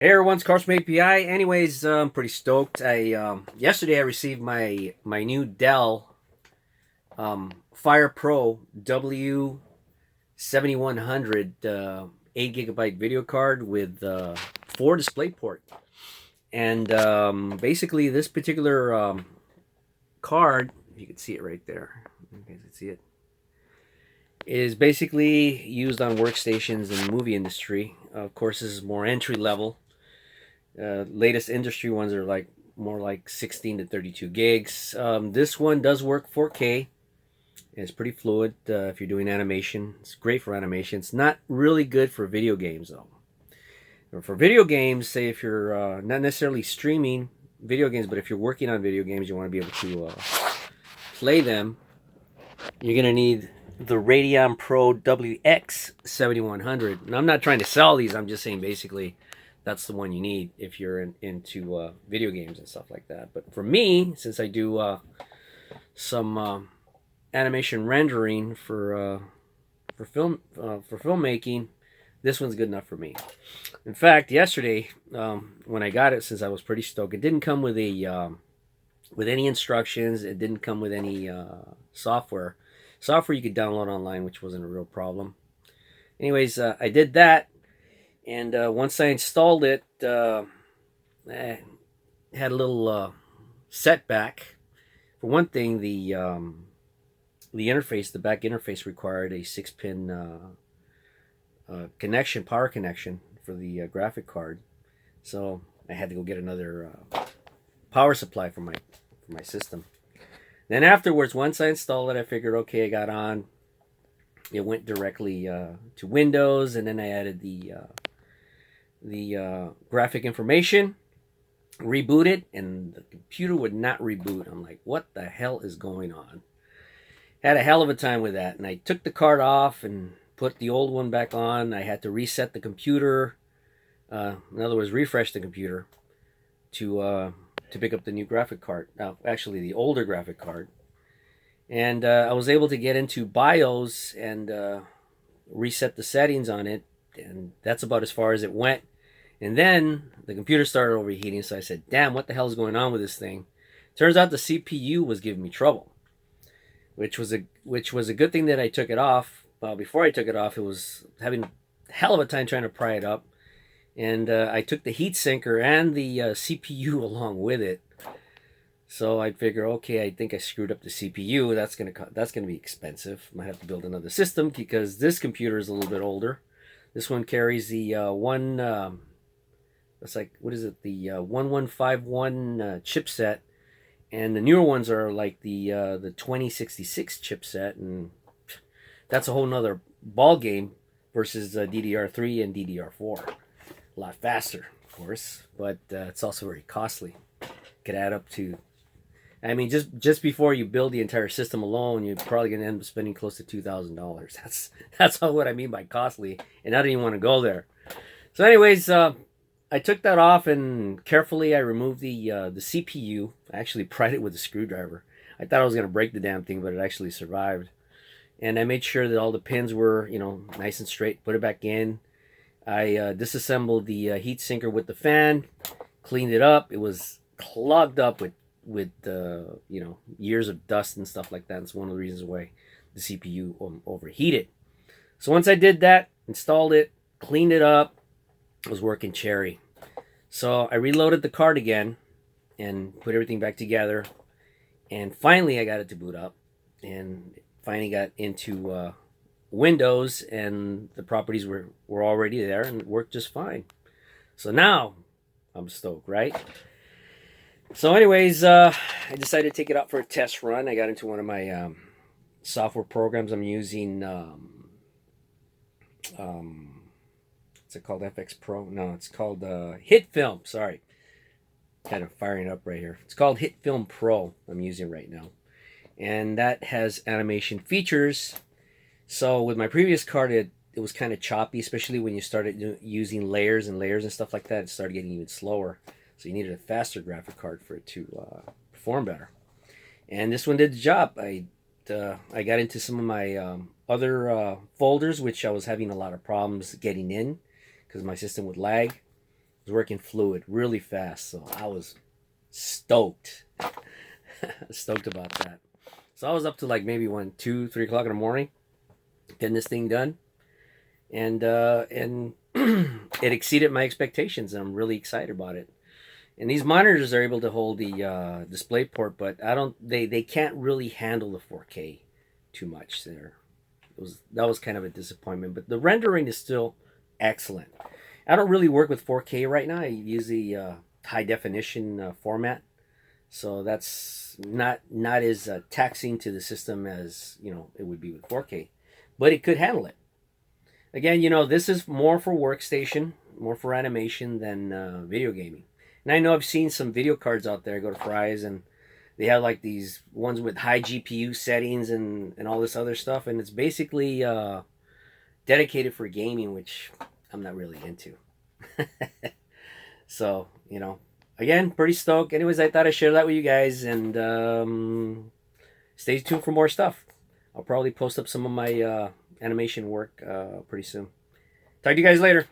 Hey everyone, it's Carl from API. Anyways, I'm pretty stoked. I yesterday I received my new Dell Fire Pro W7100 8 GB video card with 4 display port. And basically, this particular card, if you can see it right there, you guys can see it, is basically used on workstations in the movie industry. Of course, this is more entry level. Latest industry ones are like more like 16 to 32 gigs. This one does work 4K. It's pretty fluid if you're doing animation. It's great for animation. It's not really good for video games though. For video games, say if you're not necessarily streaming video games, but if you're working on video games, you want to be able to play them. You're gonna need the Radeon Pro WX7100. And I'm not trying to sell these. I'm just saying basically that's the one you need if you're into video games and stuff like that. But for me, since I do some animation rendering for filmmaking, this one's good enough for me. In fact, yesterday when I got it, since I was pretty stoked, it didn't come with a with any instructions. It didn't come with any software. Software you could download online, which wasn't a real problem. Anyways, I did that, and once I installed it, I had a little setback. For one thing, the interface, the back interface, required a 6-pin connection, power connection for the graphic card. So I had to go get another power supply for my system. Then afterwards, once I installed it, I figured, okay, I got on. It went directly to Windows, and then I added the graphic information, rebooted, and the computer would not reboot. I'm like, what the hell is going on? Had a hell of a time with that, and I took the card off and put the old one back on. I had to reset the computer, in other words, refresh the computer to pick up the new graphic card. Actually, the older graphic card. And I was able to get into BIOS and reset the settings on it, and that's about as far as it went. And then the computer started overheating, so I said, damn, what the hell is going on with this thing? Turns out the CPU was giving me trouble, which was a good thing that I took it off. Before I took it off, it was having a hell of a time trying to pry it up. And I took the heat sinker and the CPU along with it. So I figure, okay, I think I screwed up the CPU. That's gonna be expensive. I might have to build another system because this computer is a little bit older. This one carries the it's like, what is it? The 1151 chipset, and the newer ones are like the 2066 chipset, and that's a whole nother ball game versus DDR3 and DDR4. A lot faster, of course, but it's also very costly. Could add up to, I mean, just before you build the entire system alone, you're probably going to end up spending close to $2,000. That's all what I mean by costly, and I didn't even want to go there. So, anyways, I took that off and carefully I removed the CPU. I actually pried it with a screwdriver. I thought I was going to break the damn thing, but it actually survived. And I made sure that all the pins were, nice and straight. Put it back in. I disassembled the heat sinker with the fan, cleaned it up. It was clogged up with years of dust and stuff like that. It's one of the reasons why the CPU overheated. So once I did that, installed it, cleaned it up, it was working cherry. So I reloaded the card again and put everything back together. And finally I got it to boot up and finally got into Windows, and the properties were already there and it worked just fine. So now I'm stoked, right? So anyways, I decided to take it out for a test run. I got into one of my software programs I'm using. What's it called? FX Pro? No, it's called Hit Film. Sorry. Kind of firing up right here. It's called Hit Film Pro I'm using right now. And that has animation features. So with my previous card, it was kind of choppy, especially when you started using layers and layers and stuff like that. It started getting even slower. So you needed a faster graphic card for it to perform better. And this one did the job. I got into some of my other folders, which I was having a lot of problems getting in because my system would lag. was working fluid really fast, so I was stoked. Stoked about that. So I was up to like maybe 1, 2, 3 o'clock in the morning getting this thing done, and it exceeded my expectations, and I'm really excited about it. And these monitors are able to hold the display port, but I don't. They can't really handle the 4K too much. There, that was kind of a disappointment. But the rendering is still excellent. I don't really work with 4K right now. I use the high definition format, so that's not as taxing to the system as it would be with 4K, but it could handle it. Again, this is more for workstation, more for animation than video gaming. And I know I've seen some video cards out there. I go to Fry's and they have like these ones with high GPU settings and all this other stuff, and it's basically dedicated for gaming, which I'm not really into. So, again, pretty stoked. Anyways, I thought I'd share that with you guys, and stay tuned for more stuff. I'll probably post up some of my animation work pretty soon. Talk to you guys later.